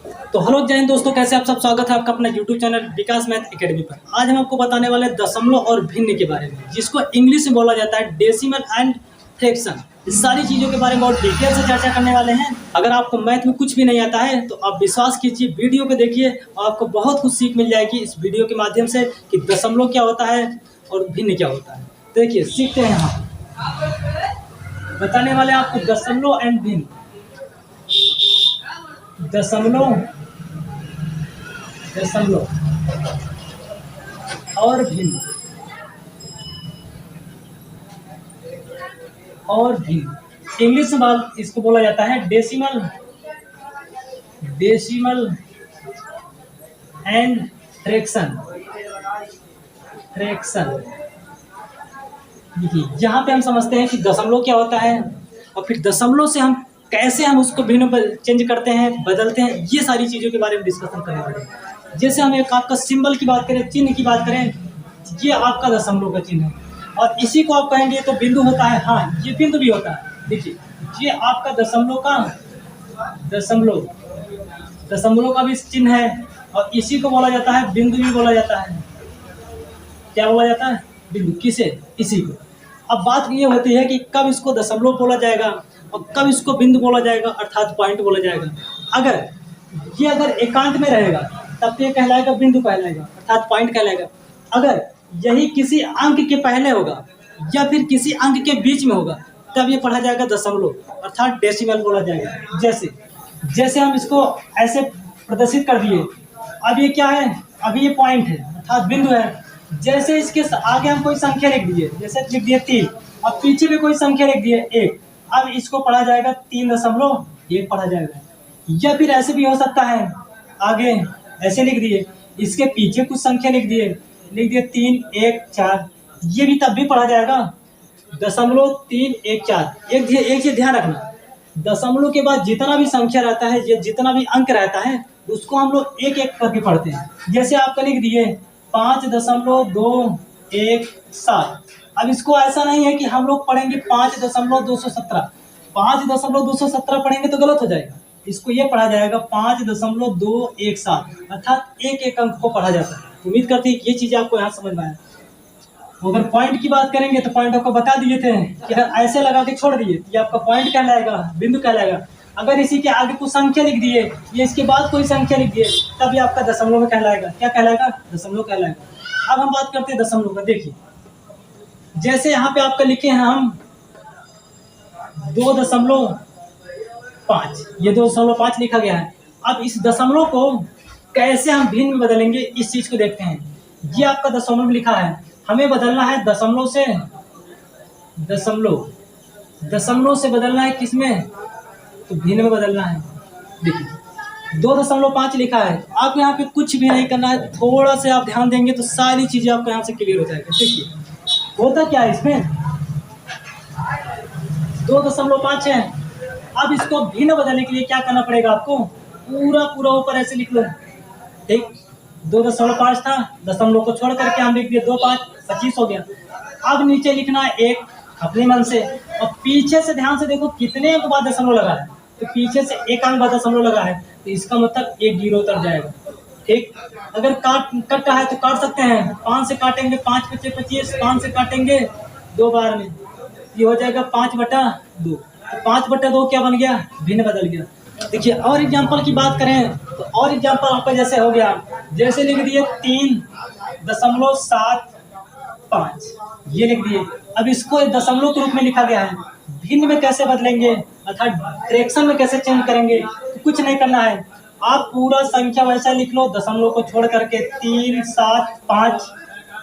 तो हेलो जय हिंद दोस्तों, कैसे आप सब। स्वागत है आपका अपना यूट्यूब चैनल विकास मैथ एकेडमी पर। आज हम आपको बताने वाले हैं दशमलव और भिन्न के बारे में, जिसको इंग्लिश में बोला जाता है डेसिमल एंड फ्रैक्शन। इस सारी चीज़ों के बारे में बहुत डिटेल से चर्चा करने वाले हैं। अगर आपको मैथ में कुछ भी नहीं आता है तो आप विश्वास कीजिए, वीडियो को देखिए और आपको बहुत कुछ सीख मिल जाएगी इस वीडियो के माध्यम से कि दशमलव क्या होता है और भिन्न क्या होता है। देखिए सीखते हैं। हम बताने वाले हैं आपको दशमलव एंड भिन्न। दशमलव दशमलव और भिन्न इंग्लिश में इसको बोला जाता है डेसिमल एंड फ्रैक्शन। देखिए यहाँ पे हम समझते हैं कि दशमलव क्या होता है और फिर दशमलव से हम कैसे उसको भिन्न पर चेंज करते हैं, बदलते हैं, ये सारी चीज़ों के बारे में डिस्कशन करने वाले हैं। जैसे हम एक आपका सिंबल की बात करें, चिन्ह की बात करें, ये आपका दशमलव का चिन्ह है और इसी को आप कहेंगे तो बिंदु होता है। हाँ, ये बिंदु भी होता है। देखिए ये आपका दशमलव का भी चिन्ह है और इसी को बोला जाता है बिंदु भी बोला जाता है। क्या बोला जाता है? बिंदु। किसे? इसी को। अब बात ये होती है कि कब इसको दशमलव बोला जाएगा और कब इसको बिंदु बोला जाएगा, अर्थात पॉइंट बोला जाएगा। अगर एकांत में रहेगा तब तो ये कहलाएगा बिंदु कहलाएगा, अर्थात पॉइंट कहलाएगा। अगर यही किसी अंक के पहले होगा या फिर किसी अंक के बीच में होगा तब ये पढ़ा जाएगा दशमलव, अर्थात डेसिमल बोला जाएगा। जैसे हम इसको ऐसे प्रदर्शित कर दिए। अब ये क्या है? अभी ये पॉइंट है अर्थात बिंदु है। जैसे इसके आगे हम कोई संख्या लिख दिए, जैसे लिख दिए 3 और पीछे भी कोई संख्या लिख दिए 1, अब इसको पढ़ा जाएगा 3.1 पढ़ा जाएगा। या फिर ऐसे भी हो सकता है, आगे ऐसे लिख दिए, इसके पीछे कुछ संख्या लिख दिए 3 1 4, ये भी तब भी पढ़ा जाएगा 0.3 1 4। एक चीज ध्यान रखना, दशमलव के बाद जितना भी संख्या रहता है या जितना भी अंक रहता है उसको हम लोग एक एक करके पढ़ते हैं। जैसे आपका लिख दिए 5.217। अब इसको ऐसा नहीं है कि हम लोग पढ़ेंगे 5.217। 5.217 पढ़ेंगे तो गलत हो जाएगा। इसको ये पढ़ा जाएगा 5.217, अर्थात एक एक अंक को पढ़ा जाता है। उम्मीद करते हैं कि ये चीज़ आपको यहाँ समझ में आया। अगर पॉइंट की बात करेंगे तो पॉइंट आपको बता दिए थे कि अगर ऐसे लगा के छोड़ दिए ये आपका पॉइंट कहलाएगा, बिंदु कहलाएगा। अगर इसी के आगे कुछ संख्या लिख दिए या इसके बाद कोई संख्या लिख दिए तब ये आपका दशमलव में कहलाएगा। क्या कहलाएगा? दशमलव कहलाएगा। अब हम बात करते हैं दशमलव का। देखिए जैसे यहाँ पे आपका लिखे हैं हम 2.5, ये 2.5 लिखा गया है। अब इस दशमलव को कैसे हम भिन्न में बदलेंगे इस चीज को देखते हैं। ये आपका दशमलव लिखा है, हमें बदलना है दशमलव से बदलना है किसमें? तो भिन्न में बदलना है। देखिए 2.5 लिखा है, आप यहाँ पे कुछ भी नहीं करना है, थोड़ा से आप ध्यान देंगे तो सारी चीजें आपको यहाँ से क्लियर हो जाएगा। देखिए होता क्या है इसमें, 2.5 है। अब इसको भिन्न बदलने के लिए क्या करना पड़ेगा आपको? पूरा ऊपर ऐसे लिख लो। ठीक, 2.5 था, दशमलव को छोड़ करके हम लिख दिए 2.5, 25 हो गया। अब नीचे लिखना है 1 अपने मन से, और पीछे से ध्यान से देखो कितने अंक बाद दशमलव लगा है। तो पीछे से 1 अंक बाद दशमलव लगा है तो इसका मतलब 1 0 उतर जाएगा। ठीक, अगर कट रहा है तो काट सकते हैं। 5 से काटेंगे 5 × 5 = 25, 5 से काटेंगे 2 बार में, ये हो जाएगा 5/2। तो 5/2 क्या बन गया? भिन्न बदल गया। देखिए और एग्जाम्पल की बात करें तो और एग्जाम्पल आपका जैसे हो गया, जैसे लिख दिए 3.75, ये लिख दिए। अब इसको दशमलव के रूप में लिखा गया है, भिन्न में कैसे बदलेंगे अर्थात फ्रैक्शन में कैसे चेंज करेंगे? तो कुछ नहीं करना है, आप पूरा संख्या वैसा लिख लो, दशमलव को छोड़ करके 3 7 5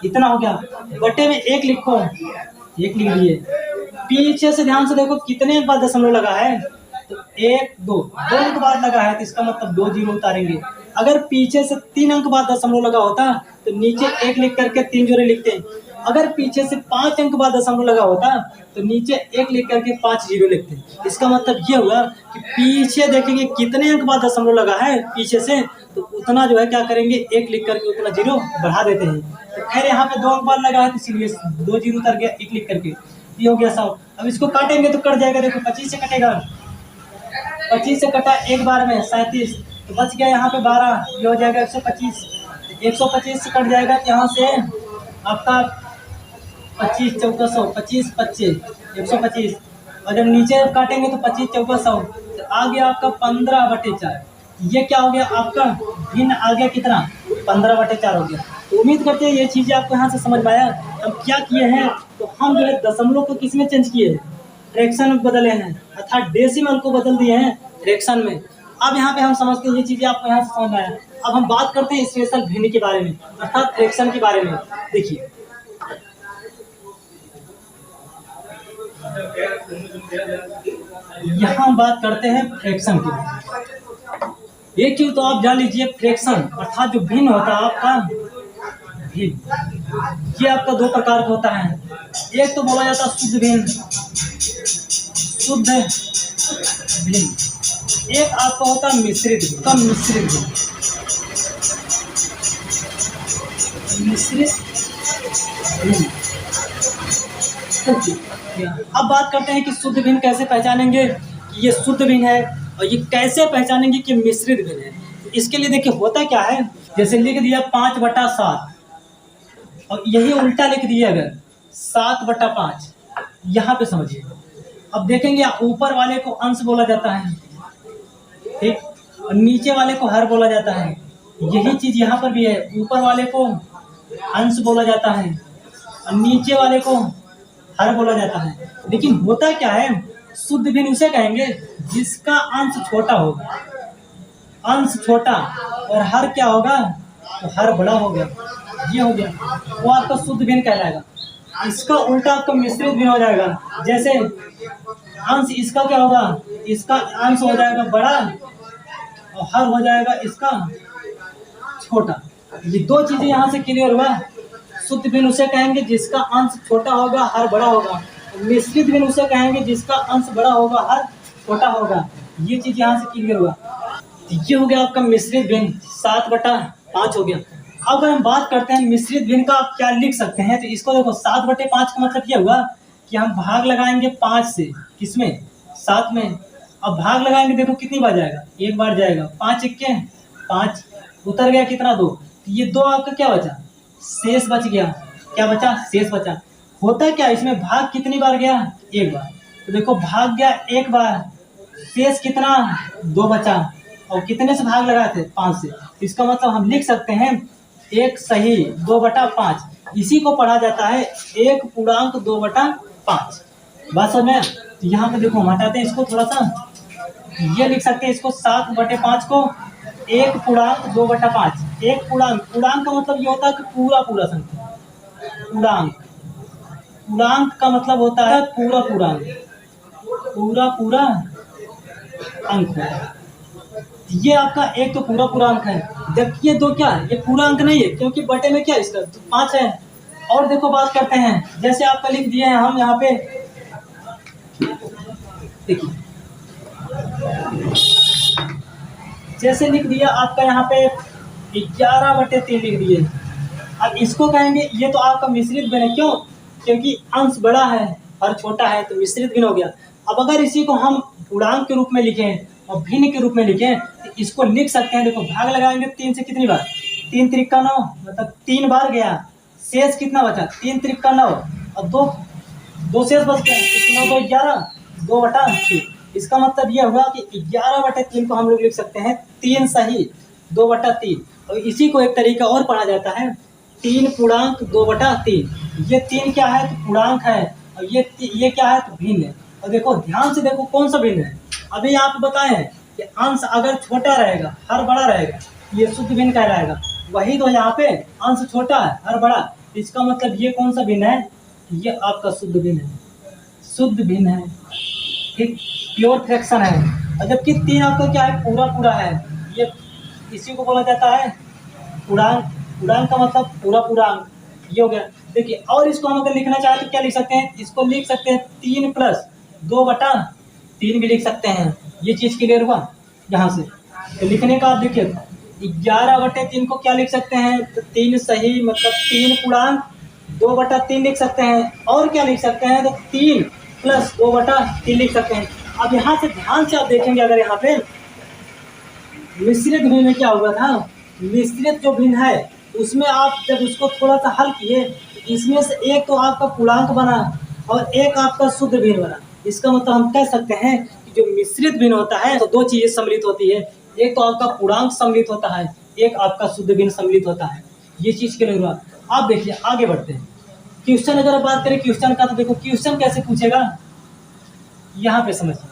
इतना हो गया। बटे में 1 लिखो, 1 लिख दिए। पीछे से ध्यान से देखो कितने अंक बाद दशमलव लगा है, तो 1 2 अंक बाद लगा है तो इसका मतलब 2 0 उतारेंगे। अगर पीछे से 3 अंक बाद दशमलव लगा होता तो नीचे 1 लिख करके 3 जोड़े लिखते हैं। अगर पीछे से 5 अंक बाद दशमलव लगा होता तो नीचे 1 लिख करके 5 0 लिखते हैं। इसका मतलब ये हुआ कि पीछे देखेंगे कितने अंक बाद दशमलव लगा है पीछे से, तो उतना जो है क्या करेंगे 1 लिख करके उतना 0 बढ़ा देते हैं। तो खैर यहाँ पे 2 अंक बाद लगा है तो इसलिए 2 0 उतर गया, 1 लिख करके ये हो गया 100। अब इसको काटेंगे तो कट जाएगा। देखो 25 से कटेगा, 25 से कटा एक बार में 37, तो बच गया यहाँ पे 12, ये हो जाएगा 125। 125 से कट जाएगा तो यहाँ से आपका 25 चौका 100, 25 25 125, और जब नीचे काटेंगे तो 25 चौका 100, तो आ गया आपका 15/4। ये क्या हो गया आपका भिन्न आ गया कितना 15/4 हो गया। तो उम्मीद करते हैं ये चीज़ें आपको यहाँ से समझ में आया। हम क्या किए हैं, तो हम जो है दशमलव को किस में चेंज किए हैं, फ्रैक्शन में बदले हैं, अर्थात डेसिमल को बदल दिए हैं फ्रैक्शन में। अब यहाँ पे हम समझते हैं ये चीज़ें आपको यहाँ से समझ में आया। अब हम बात करते हैं स्पेशल भिन्न के बारे में, अर्थात फ्रैक्शन के बारे में। देखिए यहाँ हम बात करते हैं फ्रैक्शन की। एक चीज तो आप जान लीजिए, फ्रैक्शन अर्थात जो भिन्न होता है आपका भिन्न, ये आपका दो प्रकार का होता है। एक तो बोला जाता है शुद्ध भिन्न, शुद्ध भिन्न। एक आपका होता है मिश्रित भिन्न, कम मिश्रित भिन्न, मिश्रित भिन्न। अब बात करते हैं कि शुद्ध भिन्न कैसे पहचानेंगे कि ये शुद्ध भिन्न है, और ये कैसे पहचानेंगे कि मिश्रित भिन्न है। तो इसके लिए देखिए होता क्या है, जैसे लिख दिया 5/7, और यही उल्टा लिख दिया अगर 7/5, यहाँ पे समझिए। अब देखेंगे ऊपर वाले को अंश बोला जाता है, ठीक, और नीचे वाले को हर बोला जाता है। यही चीज यहाँ पर भी है, ऊपर वाले को अंश बोला जाता है और नीचे वाले को हर बोला जाता है। लेकिन होता क्या है, शुद्ध भिन्न उसे कहेंगे जिसका अंश छोटा होगा, अंश छोटा, और हर क्या होगा, तो हर बड़ा होगा। ये हो गया, वो आपका शुद्ध भिन्न कहलाएगा। इसका उल्टा आपका मिश्रित भिन्न हो जाएगा। जैसे अंश इसका क्या होगा, इसका अंश हो जाएगा बड़ा और हर हो जाएगा इसका छोटा। ये दो चीजें यहाँ से क्लियर हुआ। शुद्ध भिन्न उसे कहेंगे जिसका अंश छोटा होगा, हर बड़ा होगा। मिश्रित भिन्न उसे कहेंगे जिसका अंश बड़ा होगा, हर छोटा होगा। ये चीज यहाँ से क्लियर हुआ। ये हो गया आपका मिश्रित भिन्न, 7/5 हो गया। अब अगर हम बात करते हैं मिश्रित भिन्न का आप क्या लिख सकते हैं, तो इसको देखो 7/5 का मतलब ये हुआ कि हम भाग लगाएंगे 5 से, किसमें, 7 में। अब भाग लगाएंगे, देखो कितनी बार जाएगा, एक बार जाएगा, 5 1 5, उतर गया कितना 2, तो ये 2 आपका क्या बचा, शेष बच गया। क्या बचा, शेष बचा। होता क्या, इसमें भाग कितनी बार गया, एक बार। तो देखो भाग गया एक बार, शेष कितना 2 बचा, और कितने से भाग लगाए थे, 5 से। इसका मतलब हम लिख सकते हैं 1 सही 2/5। इसी को पढ़ा जाता है 1 पूर्णांक 2/5। बात समझ में। तो यहाँ पे देखो हम हटाते हैं इसको थोड़ा सा, ये लिख सकते हैं इसको 7/5 को 1 पूर्णांक 2/5। एक पूर्णांक, पूर्णांक का मतलब ये होता है कि पूरा पूरा संख्या। पूर्णांक, पूर्णांक का मतलब होता है पूरा पूर्णांक, पूरा पूरा अंक है। ये आपका एक तो पूरा पूरा अंक है, जबकि ये 2 क्या है, ये पूरा अंक नहीं है, क्योंकि बटे में क्या इसका 5 है। और देखो बात करते हैं, जैसे आपका लिख दिए हैं हम यहाँ पे, देखिए जैसे लिख दिया आपका यहाँ पे 11/3 लिख दिए। अब इसको कहेंगे, ये तो आपका मिश्रित भिन्न है। क्यों, क्योंकि अंश बड़ा है और छोटा है, तो मिश्रित भिन्न हो गया। अब अगर इसी को हम पूर्णांक के रूप में लिखें और भिन्न के रूप में लिखें, तो इसको लिख सकते हैं, देखो भाग लगाएंगे 3 से कितनी बार, 3 त्रिका 9, मतलब 3 बार गया, शेष कितना बचा, 3 त्रिका 9, और 2 शेष बच गए, 9 2 11, 2/3। इसका मतलब यह हुआ कि 11/3 को हम लोग लिख सकते हैं 3 सही 2/3। और इसी को एक तरीका और पढ़ा जाता है 3 पूर्णांक 2/3। ये 3 क्या है, तो पूर्णांक है, और ये क्या है, तो भिन्न है। और देखो ध्यान से देखो कौन सा भिन्न है। अभी आप बताएं कि अंश अगर छोटा रहेगा, हर बड़ा रहेगा, ये शुद्ध भिन्न कहलाएगा। वही तो यहाँ पे अंश छोटा है, हर बड़ा, इसका मतलब ये कौन सा भिन्न है, ये आपका शुद्ध भिन्न है, शुद्ध भिन्न है, ठीक, प्योर फ्रैक्शन है। और जबकि 3 आपका क्या है, पूरा पूरा है, ये इसी को बोला जाता है पूर्णांक। पूर्णांक का मतलब पूरा पूरा अंक। ये हो गया। देखिए और इसको हम अगर लिखना चाहें तो क्या लिख सकते हैं, इसको लिख सकते हैं 3 + 2/3 भी लिख सकते हैं। ये चीज़ क्लियर हुआ यहाँ से। तो लिखने का आप देखिए 11/3 को क्या लिख सकते हैं, तो 3 सही, मतलब 3 पूर्णांक 2/3 लिख सकते हैं। और क्या लिख सकते हैं, तो 3 + 2/3 लिख सकते हैं। अब यहाँ से ध्यान से आप देखेंगे, अगर यहाँ पे मिश्रित भिन्न में क्या हुआ था, मिश्रित जो भिन्न है उसमें आप जब उसको थोड़ा सा हल किए, इसमें से एक तो आपका पूर्णांक बना और एक आपका शुद्ध भिन्न बना। इसका मतलब हम कह सकते हैं कि जो मिश्रित भिन्न होता है तो दो चीजें सम्मिलित होती है, एक तो आपका पूर्णांक सम्मिलित होता है, एक आपका शुद्ध भिन्न सम्मिलित होता है। ये चीज के लिए हुआ। आप देखिए आगे बढ़ते हैं। क्वेश्चन अगर बात करें क्वेश्चन का, तो देखो क्वेश्चन कैसे पूछेगा, यहाँ पे समझिए।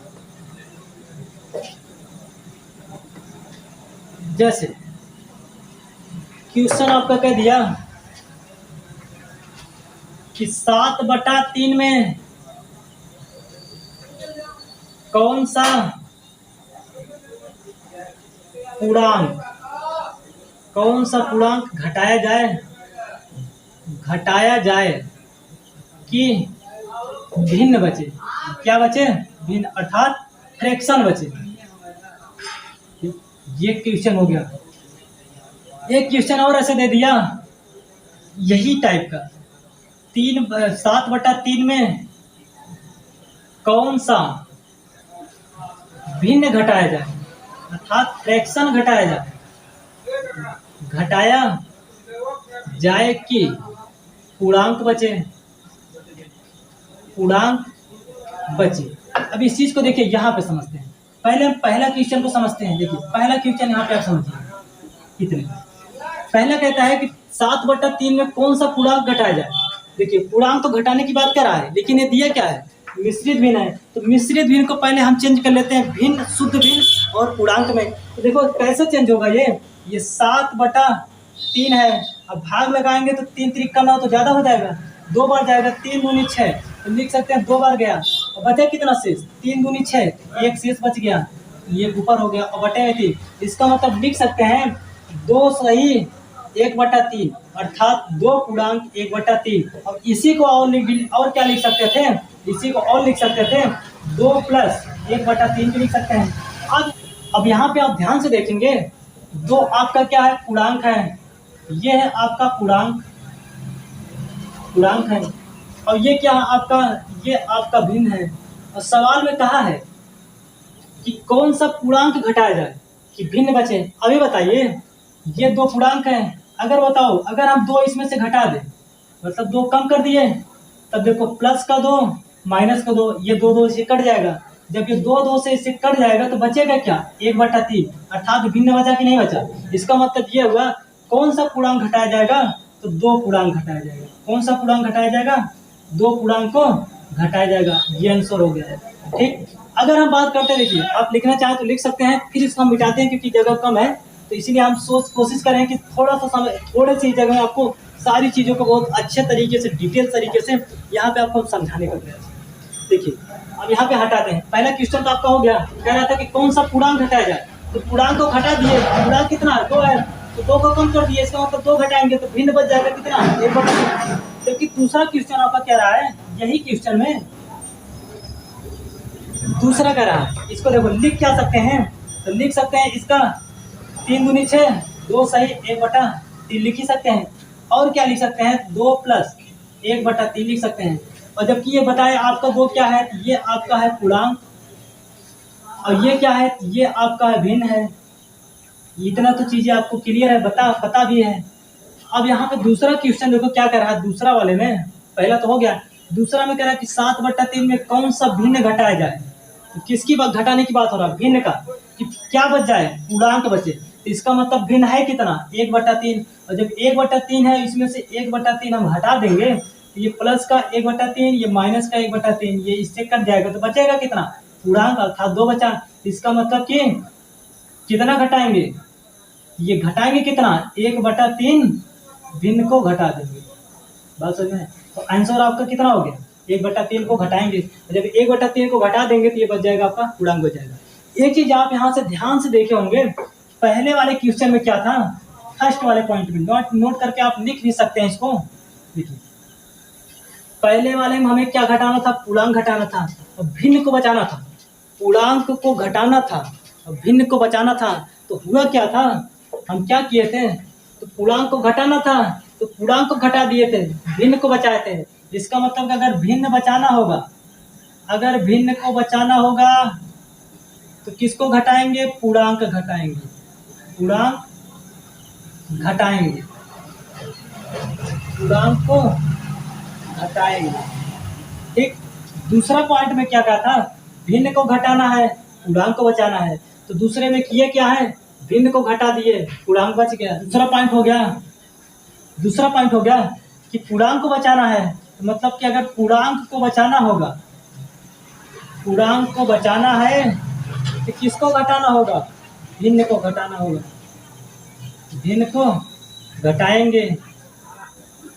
जैसे क्वेश्चन आपका कह दिया कि 7/3 में कौन सा पूर्णांक घटाया जाए कि भिन्न बचे। क्या बचे, भिन्न अर्थात फ्रैक्शन बचे। ये क्वेश्चन हो गया। एक क्वेश्चन और ऐसे दे दिया यही टाइप का, 7/3 में कौन सा भिन्न घटाया जाए अर्थात फ्रैक्शन घटाया जाए कि पूर्णांक बचे। अब इस चीज को देखिए, यहाँ पे समझते हैं। पहले हम पहला क्वेश्चन को समझते हैं। देखिए पहला क्वेश्चन यहाँ पे आप समझिए। इतने पहला कहता है कि 7/3 में कौन सा पूर्णांक घटाया जाए। देखिए पूर्णांक तो घटाने की बात कर रहा है, लेकिन ये दिया क्या है, मिश्रित भिन्न है। तो मिश्रित भिन्न को पहले हम चेंज कर लेते हैं भिन्न, शुद्ध भिन्न और पूर्णांक में। तो देखो कैसे चेंज होगा, ये 7/3 है। अब भाग लगाएंगे तो 3 3 का 9 तो ज्यादा हो जाएगा, 2 बार जाएगा, 3 दूनी 6, तो लिख सकते हैं 2 बार गया और बचा कितना शेष, 3 दूनी 6, एक शेष बच गया, ये ऊपर हो गया और बटे 3। इसका मतलब लिख सकते हैं 2 सही 1/3 अर्थात 2 पूर्णांक 1/3। और इसी को और क्या लिख सकते थे, इसी को और लिख सकते थे 2 + 1/3 भी लिख सकते हैं। अब यहाँ पे आप ध्यान से देखेंगे, 2 आपका क्या है, पूर्णांक है। ये है आपका पूर्णांक है और ये क्या है आपका, ये आपका भिन्न है। और सवाल में कहा है कि कौन सा पूर्णांक घटाया जाए कि भिन्न बचे। अभी बताइए, ये 2 पूर्णांक हैं, अगर बताओ अगर हम 2 इसमें से घटा दें, मतलब 2 कम कर दिए, तब देखो प्लस का 2 माइनस का 2, ये 2 से कट जाएगा। जब ये 2 से इससे कट जाएगा तो बचेगा क्या, 1/3 अर्थात भिन्न बचा कि नहीं बचा। इसका मतलब ये हुआ कौन सा पूर्णांक घटाया जाएगा, तो 2 पूर्णांक घटाया जाएगा। कौन सा पूर्णांक घटाया जाएगा, 2 पूर्णांक को घटाया जाएगा। ये आंसर हो गया है। ठीक, अगर हम बात करते हैं, देखिए आप लिखना चाहें तो लिख सकते हैं, फिर इसको हम मिटाते हैं क्योंकि जगह कम है, तो इसीलिए हम कोशिश करें कि थोड़ा सा समय, थोड़े सी जगह में आपको सारी चीज़ों को बहुत अच्छे तरीके से, डिटेल तरीके से यहाँ पे आपको समझाने का प्रयास। देखिए अब यहाँ पे हटाते हैं। पहला क्वेश्चन तो आपका हो गया, कह रहा था कि कौन सा पूर्णांक घटाया जाए, तो पूर्णांक को घटा दिए। पूर्णांक कितना है, 2 है, तो 2 को कम कर दिए, इसका मतलब 2 घटाएंगे तो भिन्न बच जाएगा कितना, 1/3। जबकि दूसरा क्वेश्चन आपका कह रहा है, यही क्वेश्चन में दूसरा कह रहा है, इसको देखो लिख क्या सकते हैं, तो लिख सकते हैं इसका 3 दूनी 6, 2 सही 1/3 लिख ही सकते हैं। और क्या लिख सकते हैं, 2 + 1/3 लिख सकते हैं। और जबकि ये बताए आपका 2 क्या है, ये आपका है पूर्णांक और ये क्या है, ये आपका है भिन्न है। इतना तो चीजें आपको क्लियर है, पता भी है। अब यहाँ पे दूसरा क्वेश्चन देखो क्या कर रहा है, दूसरा वाले में, पहला तो हो गया, दूसरा में कह रहा है कि 7/3 में कौन सा भिन्न घटाया जाए। तो किसकी बात, घटाने की बात हो रहा है, भिन्न का, कि क्या बच जाए, पूर्णांक बचे। तो इसका मतलब भिन्न है कितना, 1/3। और जब 1/3 है, इसमें से 1/3 हम हटा देंगे, तो ये प्लस का 1/3, ये माइनस का 1/3, ये इससे कट जाएगा तो बचेगा कितना, पूर्णांक अर्थात 2 बचा। इसका मतलब कि कितना घटाएंगे, ये घटाएंगे कितना, 1/3 भिन्न को घटा देंगे। बात समझ में, तो आंसर आपका कितना हो गया, 1/3 को घटाएंगे। जब 1/3 को घटा देंगे तो ये बच जाएगा आपका पूर्णांक बच जाएगा। एक चीज आप यहाँ से ध्यान से देखे होंगे, पहले वाले क्वेश्चन में क्या था, फर्स्ट वाले पॉइंट में नोट करके आप लिख भी सकते हैं इसको। देखिए पहले वाले में हमें क्या घटाना था, पूर्णांक घटाना था और भिन्न को बचाना था। पूर्णांक को घटाना था और भिन्न को बचाना था। तो हुआ क्या था, हम क्या किए थे, तो पूर्णांक को घटाना था तो पूर्णांक को घटा दिए थे, भिन्न को बचाए थे। इसका मतलब अगर भिन्न बचाना होगा, अगर भिन्न को बचाना होगा तो किसको घटाएंगे, पूर्णांक घटाएंगे। पूर्णांक घटाएंगे, पूर्णांक को घटाएंगे। ठीक, दूसरा पॉइंट में क्या कहा था, भिन्न को घटाना है, पूर्णांक को बचाना है। तो दूसरे में किए क्या है, भिन्न को घटा दिए, पूर्णांक बच गया। दूसरा पॉइंट हो गया कि पूर्णांक को बचाना है, तो मतलब कि अगर पूर्णांक को बचाना होगा, पूर्णांक को बचाना है तो किसको घटाना होगा, भिन्न को घटाना होगा, भिन्न को घटाएंगे।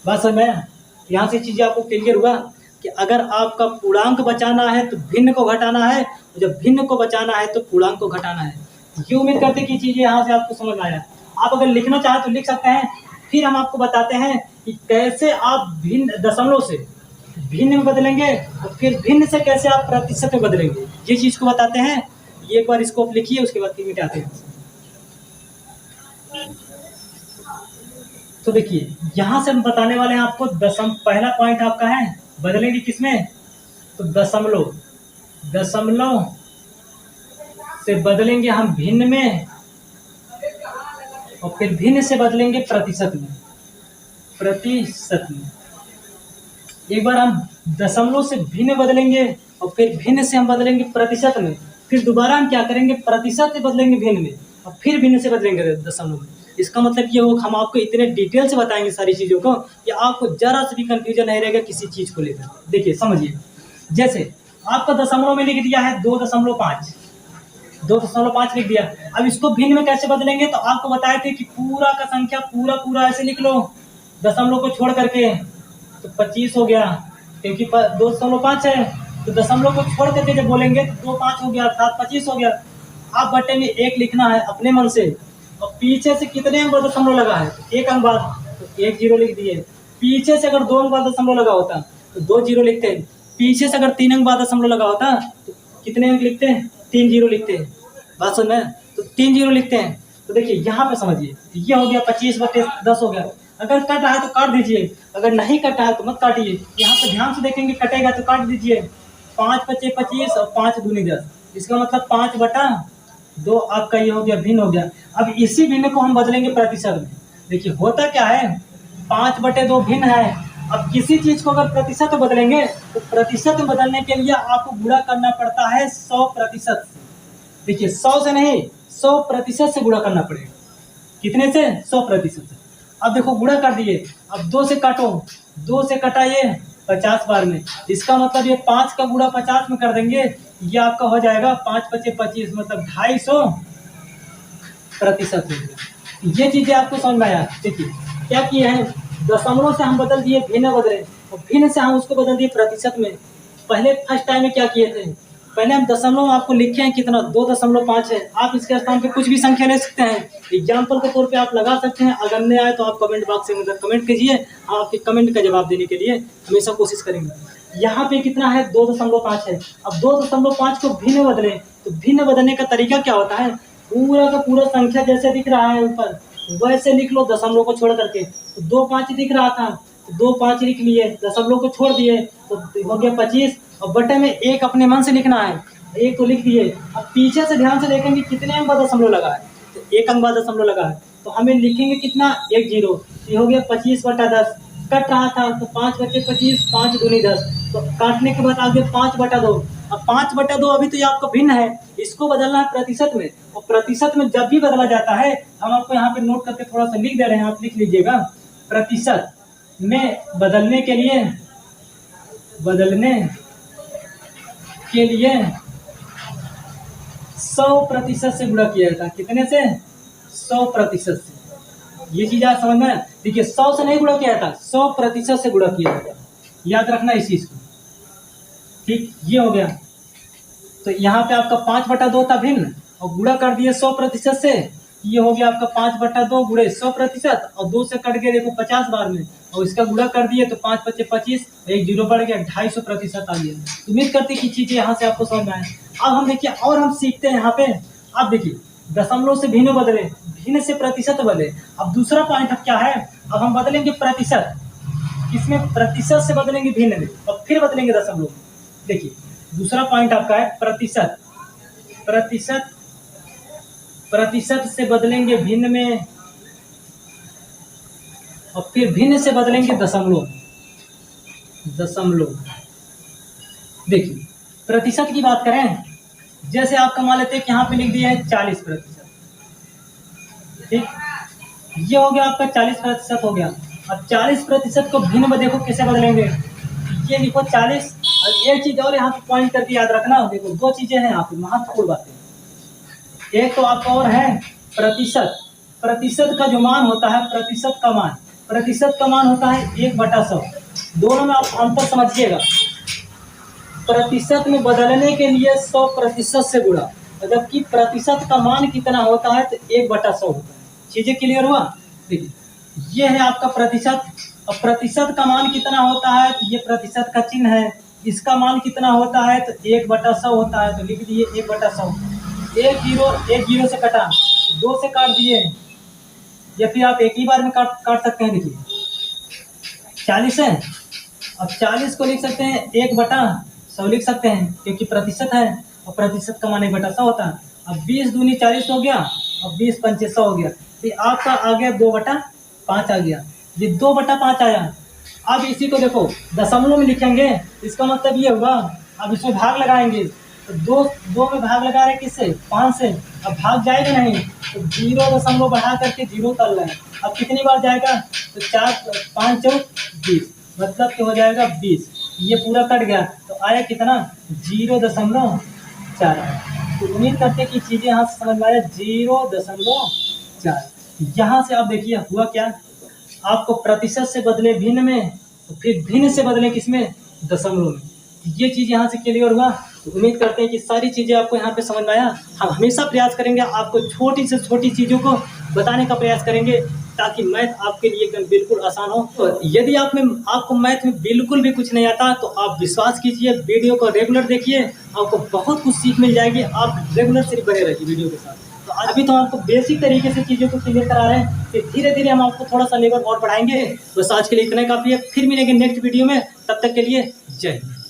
बस मैं यहाँ से चीजें आपको क्लियर हुआ कि अगर आपका पूर्णांक बचाना है तो भिन्न को घटाना है, और जब भिन्न को बचाना है तो पूर्णांक को घटाना है। ये उम्मीद करते कि चीजें यहाँ से आपको समझ में आया। आप अगर लिखना चाहे तो लिख सकते हैं, फिर हम आपको बताते हैं कि कैसे आप भिन्न दशमलव से भिन्न में बदलेंगे और फिर भिन्न से कैसे आप प्रतिशत में बदलेंगे, ये चीज को बताते हैं। ये एक बार इसको लिखिए, उसके बाद मिटाते हैं। तो देखिए यहाँ से हम बताने वाले हैं आपको पहला पॉइंट आपका है बदलेंगे किसमें, तो दशमलव से बदलेंगे हम भिन्न में, और फिर भिन्न से बदलेंगे प्रतिशत में। एक बार हम दशमलव से भिन्न बदलेंगे और फिर भिन्न से हम बदलेंगे प्रतिशत में, फिर दोबारा हम क्या करेंगे, प्रतिशत से बदलेंगे भिन्न में, और फिर भिन्न से बदलेंगे दशमलव में। इसका मतलब ये हो, हम आपको इतने डिटेल से बताएंगे सारी चीज़ों को कि आपको जरा से भी कंफ्यूजन नहीं रहेगा किसी चीज़ को लेकर। देखिए समझिए, जैसे आपका दशमलव में लिख दिया है 2.5 लिख दिया। अब इसको भिन्न में कैसे बदलेंगे, तो आपको बताए थे कि पूरा का संख्या पूरा ऐसे लिख लो, दशमलव को छोड़ करके, तो 25 हो गया, क्योंकि 2.5 है, तो दशमलव को छोड़ करके जब बोलेंगे तो 2.5 हो गया, अर्थात 25 हो गया। आप बट्टे में 1 लिखना है अपने मन से, और पीछे से कितने अंक बाद दशमलव लगा है, तो 1 अंक बाद, तो 1 0 लिख दिए। पीछे से अगर 2 अंक बाद दशमलव लगा होता तो 2 0 लिखते हैं। पीछे से अगर 3 अंक बाद दशमलव लगा होता तो कितने अंक लिखते हैं, 3 0 लिखते हैं। बात समझ में, तो 3 0 लिखते हैं। तो देखिए यहाँ पे समझिए, ये हो गया 25/10 हो गया। अगर कट रहा है तो काट दीजिए, अगर नहीं कटा है तो मत काटिए। यहाँ पे ध्यान से देखेंगे, कटेगा तो काट दीजिए। 5 × 5 = 25 और 5 × 2 = 10, इसका मतलब 5/2 आपका ये हो गया, भिन्न हो गया। अब इसी भिन्न को हम बदलेंगे प्रतिशत में। देखिए होता क्या है, 5/2 भिन्न है। अब किसी चीज को अगर प्रतिशत में बदलेंगे तो प्रतिशत में बदलने के लिए आपको गुणा करना पड़ता है 100% से। देखिए 100 से नहीं, 100% से गुणा करना पड़ेगा। कितने से, 100% से। अब देखो गुणा कर दिए, अब 2 से काटो, 2 से कटाइए 50 बार में, इसका मतलब ये 5 का गुणा 50 में कर देंगे, ये आपका हो जाएगा 5 × 5 = 25, मतलब 250% हो गया। ये चीजें आपको समझ में आया। देखिए क्या किए हैं, दशमलव से हम बदल दिए भिन्न बदले, और भिन्न से हम उसको बदल दिए प्रतिशत में। पहले फर्स्ट टाइम में क्या किए थे, पहले हम दशमलव आपको लिखे हैं कितना, 2.5 है। आप इसके स्थान पे कुछ भी संख्या ले सकते हैं, एग्जाम्पल के तौर पे आप लगा सकते हैं। अगर नहीं आए तो आप कमेंट बॉक्स में कमेंट कीजिए, हम आपके कमेंट का जवाब देने के लिए हमेशा कोशिश करेंगे। यहाँ पे कितना है, 2.5 है। अब 2.5 को भिन्न बदले, तो भिन्न बदलने का तरीका क्या होता है, पूरा का पूरा संख्या जैसे दिख रहा है ऊपर वैसे लिख लो, दशमलव को छोड़ करके। तो 2.5 दिख रहा था तो 2.5 लिख लिए, दशमलव को छोड़ दिए तो हो गया 25, और बटे में 1 अपने मन से लिखना है, 1 तो लिख दिए। अब पीछे से ध्यान से देखेंगे कितने अंक बाद दशमलव लगा है, तो 1 अंक बाद दशमलव लगा है, तो हमें लिखेंगे कितना, 1 0। ये हो गया 25/10। कट रहा था तो 5 × 25, 5 × 2 = 10, तो काटने के बाद आ गया 5/2। अब 5/2 अभी तो ये आपका भिन्न है, इसको बदलना है प्रतिशत में। और प्रतिशत में जब भी बदला जाता है, हम आपको यहाँ पे नोट करके थोड़ा सा लिख दे रहे हैं, आप लिख लीजिएगा। प्रतिशत में बदलने के लिए 100% से गुणा किया जाता है। कितने से, 100% से। ये चीज आप समझ में, देखिए 100 से नहीं गुणा किया जाता, 100% से गुणा किया जाता है। याद रखना इस चीज को, ठीक। ये हो गया, तो यहाँ पे आपका 5/2 था भिन्न, और गुणा कर दिए 100% से। ये हो गया आपका 5/2 गुणे 100%, और 2 से कट गया देखो 50 बार में, और इसका गुणा कर दिए तो 5 × 25, 1 0 बढ़ गया, 250% आ गया। उम्मीद करते कि चीजें यहाँ से आपको समझ में आए। अब हम देखिए और हम सीखते हैं यहाँ पे। अब देखिए दशमलव से भिन्न बदले, भिन्न से प्रतिशत बदले। अब दूसरा पॉइंट क्या है, अब हम बदलेंगे प्रतिशत, किसमें, प्रतिशत से बदलेंगे भिन्न में, और फिर बदलेंगे दशमलव। देखिए दूसरा पॉइंट आपका है प्रतिशत प्रतिशत से बदलेंगे भिन्न में, और फिर भिन्न से बदलेंगे दशमलव। देखिए प्रतिशत की बात करें, जैसे आपका मान लेते हैं कि यहाँ पे लिख दिया है 40%, ठीक, ये हो गया आपका 40% हो गया। अब 40% को भिन्न में देखो कैसे बदलेंगे, ये लिखो 40, और एक चीज और यहाँ पे पॉइंट करके याद रखना, देखो दो चीजें हैं यहाँ पे महत्वपूर्ण बातें। एक तो आपका और है प्रतिशत, प्रतिशत का जो मान होता है, प्रतिशत का मान होता है 1/100। दोनों में आप अंतर समझिएगा। प्रतिशत में बदलने के लिए 100% से गुणा, जबकि प्रतिशत का मान कितना होता है तो 1/100 होता है। चीजें क्लियर हुआ? देखिए ये है आपका प्रतिशत, और प्रतिशत का मान कितना होता है तो ये प्रतिशत का चिन्ह है, इसका मान कितना होता है तो 1/100 होता है, तो लिख दिए 1/100। एक जीरो से कटा, 2 से काट दिए, या फिर आप एक ही बार में काट सकते हैं। देखिए 40 है, अब 40 को लिख सकते हैं 1/100 लिख सकते हैं, क्योंकि प्रतिशत है और प्रतिशत का मान 1/100 होता है। अब 20 दूनी 40 हो गया, और 20 पंचे 100 हो गया, तो आपका आ गया 2/5 आ गया, ये 2/5 आया। अब इसी को देखो दशमलव में लिखेंगे, इसका मतलब ये हुआ, अब इसमें भाग लगाएंगे, तो दो में भाग लगा रहे किससे, 5 से, अब भाग जाएगा नहीं, तो 0 बढ़ा करके 0 कर लें। अब कितनी बार जाएगा तो 4 5 4 20, मतलब कि हो जाएगा 20, ये पूरा कट गया, तो आया कितना 0.4। तो उम्मीद करते कि चीजें यहाँ से समझ में आया। 0.4 यहाँ से अब देखिए हुआ क्या, आपको प्रतिशत से बदले भिन्न में, तो फिर भिन्न से बदले किसमें, दशमलव में। ये चीज यहाँ से क्लियर हुआ। तो उम्मीद करते हैं कि सारी चीजें आपको यहाँ पे समझ में आया। हम हमेशा प्रयास करेंगे आपको छोटी से छोटी चीजों को बताने का प्रयास करेंगे, ताकि मैथ आपके लिए एकदम बिल्कुल आसान हो। तो यदि आपको मैथ में बिल्कुल भी कुछ नहीं आता, तो आप विश्वास कीजिए, वीडियो को रेगुलर देखिए, आपको बहुत कुछ सीख मिल जाएगी। आप रेगुलर सिर्फ बने रहिए वीडियो के साथ। तो अभी तो आपको बेसिक तरीके से चीज़ों को क्लियर करा रहे हैं, फिर धीरे धीरे हम आपको थोड़ा सा लेवल और बढ़ाएंगे। बस आज के लिए इतना काफ़ी है, फिर मिलेंगे नेक्स्ट वीडियो में, तब तक के लिए जय हिंद।